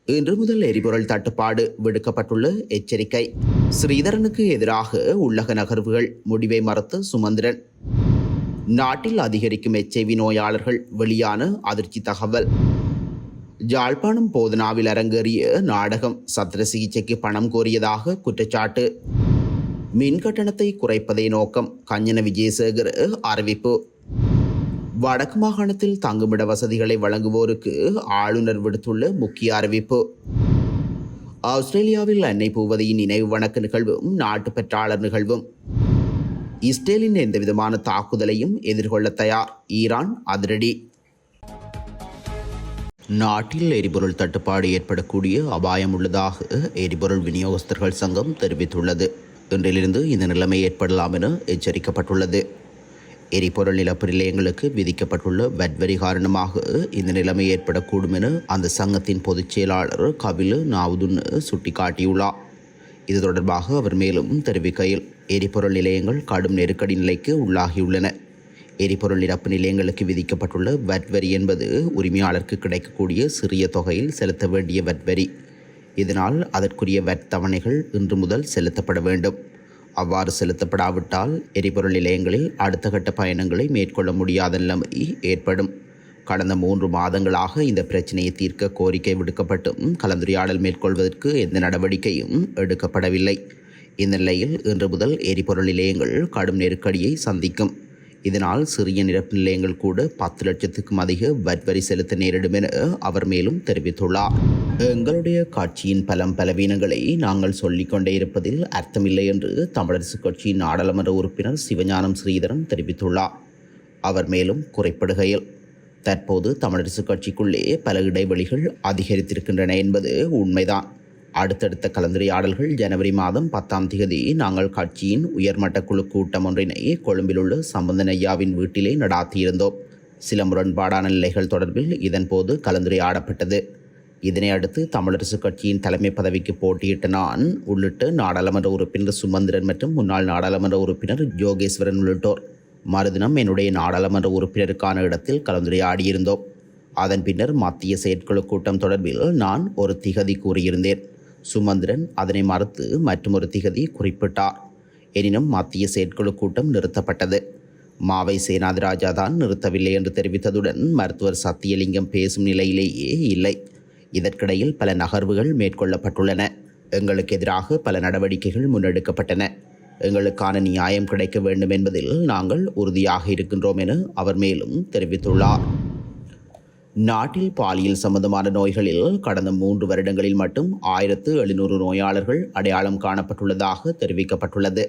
இன்று முதல் எரிபொருள் தட்டுப்பாடு விடுக்கப்பட்டுள்ள எச்சரிக்கை. ஸ்ரீதரனுக்கு எதிராக உள்ளக நகர்வுகள் முடிவை மறுத்த சுமந்திரன். நாட்டில் அதிகரிக்கும் HIV நோயாளர்கள் வெளியான அதிர்ச்சி தகவல். யாழ்ப்பாணம் போதனாவில் அரங்கேறிய நாடகம் சத்திர சிகிச்சைக்கு பணம் கோரியதாக குற்றச்சாட்டு. மின் கட்டணத்தை குறைப்பதே நோக்கம் கஞ்சன விஜயசேகர் அறிவிப்பு. வடக்கு மாகாணத்தில் தங்குமிட வசதிகளை வழங்குவோருக்கு ஆளுநர் விடுத்துள்ள முக்கிய அறிவிப்பு. ஆஸ்திரேலியாவில் அன்னை பூவதியின் நினைவு வணக்க நிகழ்வும் நாட்டு பெற்றாளர் நிகழ்வும். இஸ்ரேலின் எந்தவிதமான தாக்குதலையும் எதிர்கொள்ள தயார் ஈரான் அதிரடி. நாட்டில் எரிபொருள் தட்டுப்பாடு ஏற்படக்கூடிய அபாயம் உள்ளதாக எரிபொருள் விநியோகஸ்தர்கள் சங்கம் தெரிவித்துள்ளது. இன்றிலிருந்து இந்த நிலைமை ஏற்படலாம் என எச்சரிக்கப்பட்டுள்ளது. எரிபொருள் நிலப்பு நிலையங்களுக்கு விதிக்கப்பட்டுள்ள வரி காரணமாக இந்த நிலைமை ஏற்படக்கூடும் என அந்த சங்கத்தின் பொதுச் செயலாளர் கபில் நாவுதுன் சுட்டிக்காட்டியுள்ளார். இது தொடர்பாக அவர் மேலும் தெரிவிக்கையில், எரிபொருள் நிலையங்கள் கடும் நெருக்கடி நிலைக்கு உள்ளாகியுள்ளன. எரிபொருள் நிரப்பு நிலையங்களுக்கு விதிக்கப்பட்டுள்ள வரி என்பது உரிமையாளருக்கு கிடைக்கக்கூடிய சிறிய தொகையில் செலுத்த வேண்டிய வரி. இதனால் அதற்குரிய தவணைகள் இன்று முதல் செலுத்தப்பட வேண்டும். அவ்வாறு செலுத்தப்படாவிட்டால் எரிபொருள் நிலையங்களில் அடுத்த கட்ட பயணங்களை மேற்கொள்ள முடியாத நிலைமை ஏற்படும். கடந்த 3 மாதங்களாக இந்த பிரச்சனையை தீர்க்க கோரிக்கை விடுக்கப்பட்டும் கலந்துரையாடல் மேற்கொள்வதற்கு எந்த நடவடிக்கையும் எடுக்கப்படவில்லை. இந்த நிலையில் இன்று முதல் எரிபொருள் நிலையங்கள் கடும் நெருக்கடியை சந்திக்கும். இதனால் சிறிய நிரப்பு நிலையங்கள் கூட 10 லட்சத்துக்கும் அதிக வரி செலுத்த நேரிடும் என அவர் மேலும் தெரிவித்துள்ளார். எங்களுடைய கட்சியின் பலவீனங்களை நாங்கள் சொல்லிக்கொண்டே இருப்பதில் அர்த்தமில்லை என்று தமிழரசு கட்சியின் நாடாளுமன்ற உறுப்பினர் சிவஞானம் ஸ்ரீதரன் தெரிவித்துள்ளார். அவர் மேலும் குறிப்பிடுகையில், தற்போது தமிழரசு கட்சிக்குள்ளே பல இடைவெளிகள் அதிகரித்திருக்கின்றன என்பது உண்மைதான். அடுத்தடுத்த கலந்துரையாடல்கள் ஜனவரி மாதம் 10ஆம் தேதி நாங்கள் கட்சியின் உயர்மட்ட குழு கூட்டம் ஒன்றினை கொழும்பில் உள்ள சம்பந்தன் ஐயாவின் வீட்டிலே நடாத்தியிருந்தோம். சில முரண்பாடான நிலைகள் தொடர்பில் இதன்போது கலந்துரையாடப்பட்டது. இதனை அடுத்து தமிழரசு கட்சியின் தலைமை பதவிக்கு போட்டியிட்ட நான் உள்ளிட்ட நாடாளுமன்ற உறுப்பினர் சுமந்திரன் மற்றும் முன்னாள் நாடாளுமன்ற உறுப்பினர் யோகேஸ்வரன் உள்ளிட்டோர் மறுதினம் என்னுடைய நாடாளுமன்ற உறுப்பினருக்கான இடத்தில் கலந்துரையாடியிருந்தோம். அதன் பின்னர் மத்திய செயற்குழு கூட்டம் தொடர்பில் நான் ஒரு திகதி கூறியிருந்தேன். சுமந்திரன் அதனை மறுத்து மற்றொரு திகதி குறிப்பிட்டார். எனினும் மத்திய செயற்குழு கூட்டம் நிறுத்தப்பட்டது. மாவை சேனாதிராஜா தான் நிறுத்தவில்லை என்று தெரிவித்ததுடன் மருத்துவர் சத்தியலிங்கம் பேசும் நிலையிலேயே இல்லை. இதற்கிடையில் பல நகர்வுகள் மேற்கொள்ளப்பட்டுள்ளன. எங்களுக்கு எதிராக பல நடவடிக்கைகள் முன்னெடுக்கப்பட்டன. எங்களுக்கான நியாயம் கிடைக்க வேண்டும் என்பதில் நாங்கள் உறுதியாக இருக்கின்றோம் என அவர் மேலும் தெரிவித்துள்ளார். நாட்டில் பாலியல் சம்பந்தமான நோய்களில் கடந்த 3 வருடங்களில் மட்டும் 1700 நோயாளர்கள் அடையாளம் காணப்பட்டுள்ளதாக தெரிவிக்கப்பட்டுள்ளது.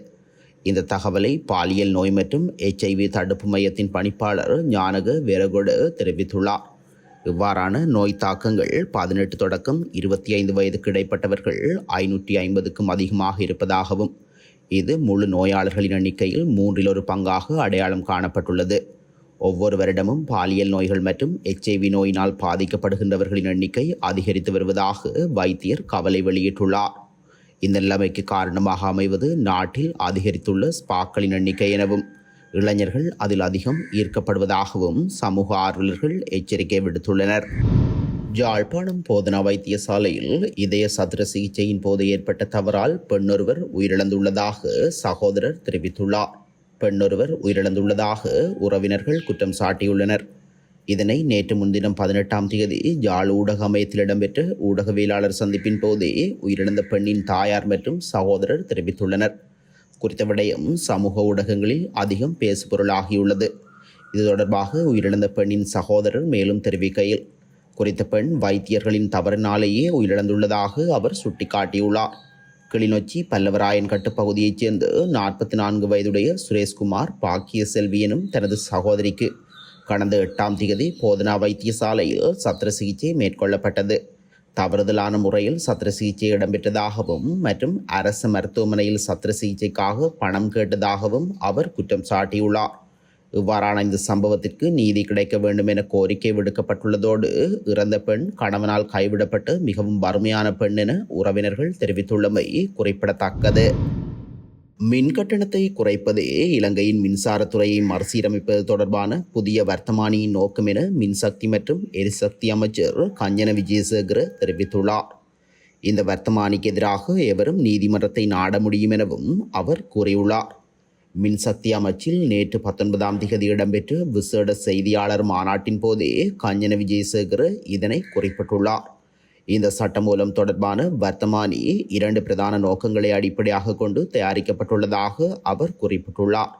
இந்த தகவலை பாலியல் நோய் மற்றும் HIV தடுப்பு மையத்தின் பணிப்பாளர் ஞானக வெரகொட தெரிவித்துள்ளார். இவ்வாறான நோய் தாக்கங்கள் 18 தொடக்கம் 25 வயதுக்கு இடைப்பட்டவர்கள் 550க்கும் அதிகமாக இருப்பதாகவும் இது முழு நோயாளர்களின் எண்ணிக்கையில் 1/3 பங்காக அடையாளம் காணப்பட்டுள்ளது. ஒவ்வொரு வருடமும் பாலியல் நோய்கள் மற்றும் HIV நோயினால் பாதிக்கப்படுகின்றவர்களின் எண்ணிக்கை அதிகரித்து வருவதாக வைத்தியர் கவலை வெளியிட்டுள்ளார். இந்த நிலைமைக்கு காரணமாக அமைவது நாட்டில் அதிகரித்துள்ள ஸ்பாக்களின் எண்ணிக்கை எனவும் இளைஞர்கள் அதில் அதிகம் ஈர்க்கப்படுவதாகவும் சமூக ஆர்வலர்கள் எச்சரிக்கை விடுத்துள்ளனர். யாழ்ப்பாணம் போதனா வைத்தியசாலையில் இதய சத்திர சிகிச்சையின் போது ஏற்பட்ட தவறால் பெண்ணொருவர் உயிரிழந்துள்ளதாக சகோதரர் தெரிவித்துள்ளார். பெண்ணொருவர் உயிரிழந்துள்ளதாக உறவினர்கள் குற்றம் சாட்டியுள்ளனர். இதனை நேற்று முன்தினம் 18ஆம் தேதி யாழ் ஊடக அமையத்தில் இடம்பெற்ற ஊடகவியலாளர் சந்திப்பின் போதே உயிரிழந்த பெண்ணின் தாயார் மற்றும் சகோதரர் தெரிவித்துள்ளனர். குறித்த விடயம் சமூக ஊடகங்களில் அதிகம் பேசுபொருளாகியுள்ளது. இது தொடர்பாக உயிரிழந்த பெண்ணின் சகோதரர் மேலும் தெரிவிக்கையில், குறித்த பெண் வைத்தியர்களின் தவறினாலேயே உயிரிழந்துள்ளதாக அவர் சுட்டிக்காட்டியுள்ளார். கிளிநொச்சி பல்லவராயன் கட்டுப்பகுதியைச் சேர்ந்த 44 வயதுடைய சுரேஷ்குமார் பாக்கிய செல்வி எனும் தனது சகோதரிக்கு கடந்த 8ஆம் தேதி போதனா வைத்தியசாலையில் சத்திர சிகிச்சை மேற்கொள்ளப்பட்டது. தவறுதலான முறையில் சத்திர சிகிச்சை இடம்பெற்றதாகவும் மற்றும் அரசு மருத்துவமனையில் சத்திர சிகிச்சைக்காக பணம் கேட்டதாகவும் அவர் குற்றம் சாட்டியுள்ளார். இவ்வாறான இந்த சம்பவத்திற்கு நீதி கிடைக்க வேண்டும் என கோரிக்கை விடுக்கப்பட்டுள்ளதோடு இறந்த பெண் கணவனால் கைவிடப்பட்டு மிகவும் வறுமையான பெண் என உறவினர்கள் தெரிவித்துள்ளமை குறிப்பிடத்தக்கது. மின் கட்டணத்தை குறைப்பதே இலங்கையின் மின்சாரத்துறையை மறுசீரமைப்பது தொடர்பான புதிய வர்த்தமானியின் நோக்கம் என மின்சக்தி மற்றும் எரிசக்தி அமைச்சர் கஞ்சன விஜயசேகர தெரிவித்துள்ளார். இந்த வர்த்தமானிக்கு எதிராக எவரும் நீதிமன்றத்தை நாட முடியும் எனவும் அவர் கூறியுள்ளார். மின்சக்தி அமைச்சில் நேற்று 19ஆம் திகதி இடம்பெற்ற விசேட செய்தியாளர் மாநாட்டின் போதே கஞ்சன விஜயசேகர இதனை குறிப்பிட்டுள்ளார். இந்த சட்டமூலம் தொடர்பான வர்த்தமானி 2 பிரதான நோக்கங்களை அடிப்படையாக கொண்டு தயாரிக்கப்பட்டுள்ளதாக அவர் குறிப்பிட்டுள்ளார்.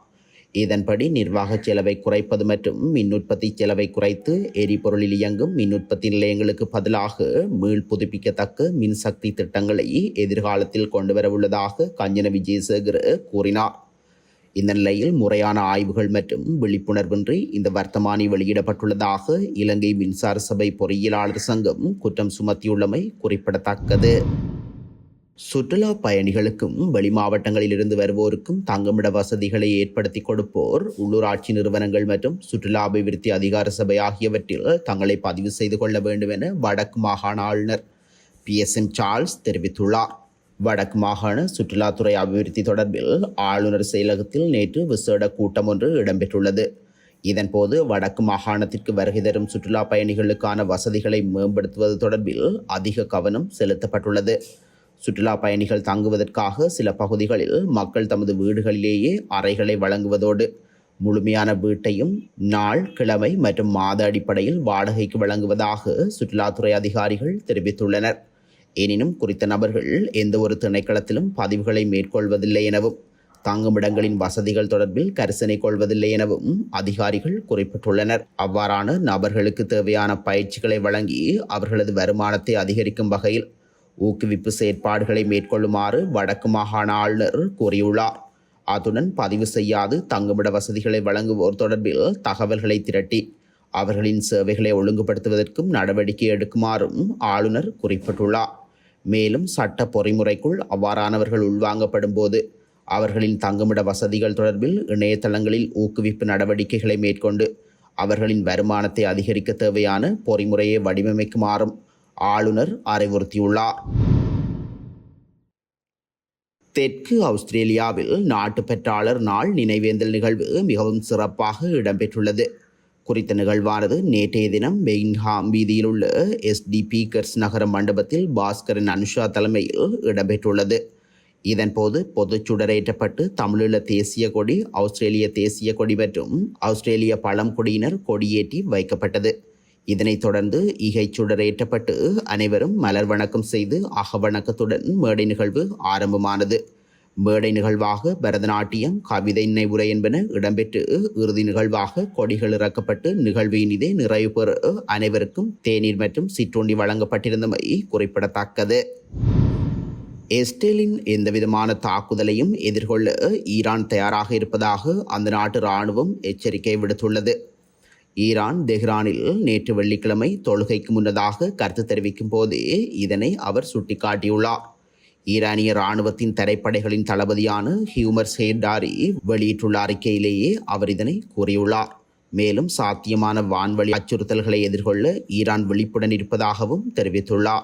இதன்படி நிர்வாக செலவை குறைப்பது மற்றும் மின் உற்பத்தி செலவை குறைத்து எரிபொருளில் இயங்கும் மின் உற்பத்தி நிலையங்களுக்கு பதிலாக மீள் புதுப்பிக்கத்தக்க மின்சக்தி திட்டங்களை எதிர்காலத்தில் கொண்டுவரவுள்ளதாக கஞ்சன விஜயசேகர கூறினார். இந்த நிலையில் முறையான ஆய்வுகள் மற்றும் விழிப்புணர்வின்றி இந்த வர்த்தமானி வெளியிடப்பட்டுள்ளதாக இலங்கை மின்சார சபை பொறியியலாளர் சங்கம் குற்றம் சுமத்தியுள்ளமை குறிப்பிடத்தக்கது. சுற்றுலா பயணிகளுக்கும் வெளி மாவட்டங்களில் இருந்து வருவோருக்கும் தங்குமிட வசதிகளை ஏற்படுத்தி கொடுப்போர் உள்ளூராட்சி நிறுவனங்கள் மற்றும் சுற்றுலா அபிவிருத்தி அதிகார சபை ஆகியவற்றில் தங்களை பதிவு செய்து கொள்ள வேண்டும் என வடக்கு மாகாண ஆளுநர் PSM சார்ல்ஸ் தெரிவித்துள்ளார். வடக்கு மாகாண சுற்றுலாத்துறை அபிவிருத்தி தொடர்பில் ஆளுநர் செயலகத்தில் நேற்று விசேட கூட்டம் ஒன்று இடம்பெற்றுள்ளது. இதன்போது வடக்கு மாகாணத்திற்கு வருகை தரும் சுற்றுலா பயணிகளுக்கான வசதிகளை மேம்படுத்துவது தொடர்பில் அதிக கவனம் செலுத்தப்பட்டுள்ளது. சுற்றுலா பயணிகள் தங்குவதற்காக சில பகுதிகளில் மக்கள் தமது வீடுகளிலேயே அறைகளை வழங்குவதோடு முழுமையான வீட்டையும் நாள், கிழமை மற்றும் மாத அடிப்படையில் வாடகைக்கு வழங்குவதாக சுற்றுலாத்துறை அதிகாரிகள் தெரிவித்துள்ளனர். எனினும் குறித்த நபர்கள் எந்த ஒரு திணைக்களத்திலும் பதிவுகளை மேற்கொள்வதில்லை எனவும் தங்குமிடங்களின் வசதிகள் தொடர்பில் கரிசனை கொள்வதில்லை எனவும் அதிகாரிகள் குறிப்பிட்டுள்ளனர். அவ்வாறான நபர்களுக்கு தேவையான பயிற்சிகளை வழங்கி அவர்களது வருமானத்தை அதிகரிக்கும் வகையில் ஊக்குவிப்பு செயற்பாடுகளை மேற்கொள்ளுமாறு வடக்கு மாகாண ஆளுநர் கூறியுள்ளார். அத்துடன் பதிவு செய்யாது தங்குமிட வசதிகளை வழங்குவோர் தொடர்பில் தகவல்களை திரட்டி அவர்களின் சேவைகளை ஒழுங்குபடுத்துவதற்கும் நடவடிக்கை எடுக்குமாறும் ஆளுநர் குறிப்பிட்டுள்ளார். மேலும் சட்ட பொறிமுறைக்குள் அவ்வாறானவர்கள் உள்வாங்கப்படும் போது அவர்களின் தங்குமிட வசதிகள் தொடர்பில் இணையதளங்களில் ஊக்குவிப்பு நடவடிக்கைகளை மேற்கொண்டு அவர்களின் வருமானத்தை அதிகரிக்க தேவையான பொறிமுறையை வடிவமைக்குமாறும் ஆளுநர் அறிவுறுத்தியுள்ளார். தெற்கு ஆஸ்திரேலியாவில் நாட்டுப்பற்றாளர் நாள் நினைவேந்தல் நிகழ்வு மிகவும் சிறப்பாக இடம்பெற்றுள்ளது. குறித்த நிகழ்வானது நேற்றைய தினம் பெயின்ஹாம் வீதியில் உள்ள SD பீக்கர்ஸ் நகர மண்டபத்தில் பாஸ்கரன் அனுஷா தலைமையில் இடம்பெற்றுள்ளது. இதன்போது பொதுச்சுடரேற்றப்பட்டு தமிழீழ தேசிய கொடி, ஆஸ்திரேலிய தேசிய கொடி மற்றும் ஆஸ்திரேலிய பழங்குடியினர் கொடியேற்றி வைக்கப்பட்டது. இதனைத் தொடர்ந்து இகைச்சுடரேற்றப்பட்டு அனைவரும் மலர் வணக்கம் செய்து அகவணக்கத்துடன் மேடை நிகழ்வு ஆரம்பமானது. மேடை நிகழ்வாக பரதநாட்டியம், கவிதை உரை என்பன இடம்பெற்று இறுதி நிகழ்வாக கொடிகள் இறக்கப்பட்டு நிகழ்வின் இதே நிறைவு பெற அனைவருக்கும் தேநீர் மற்றும் சிற்றுண்டி வழங்கப்பட்டிருந்தமை குறிப்பிடத்தக்கது. இஸ்ரேலின் எந்தவிதமான தாக்குதலையும் எதிர்கொள்ள ஈரான் தயாராக இருப்பதாக அந்த நாட்டு இராணுவம் எச்சரிக்கை விடுத்துள்ளது. ஈரான் தெஹ்ரானில் நேற்று வெள்ளிக்கிழமை தொழுகைக்கு முன்னதாக கருத்து தெரிவிக்கும் போதே இதனை அவர் சுட்டிக்காட்டியுள்ளார். ஈரானிய இராணுவத்தின் தரைப்படைகளின் தளபதியான ஹியூமர் சேடாரி வெளியிட்டுள்ள அறிக்கையிலேயே அவர் இதனை கூறியுள்ளார். மேலும் சாத்தியமான வான்வழி அச்சுறுத்தல்களை எதிர்கொள்ள ஈரான் விழிப்புடன் இருப்பதாகவும் தெரிவித்துள்ளார்.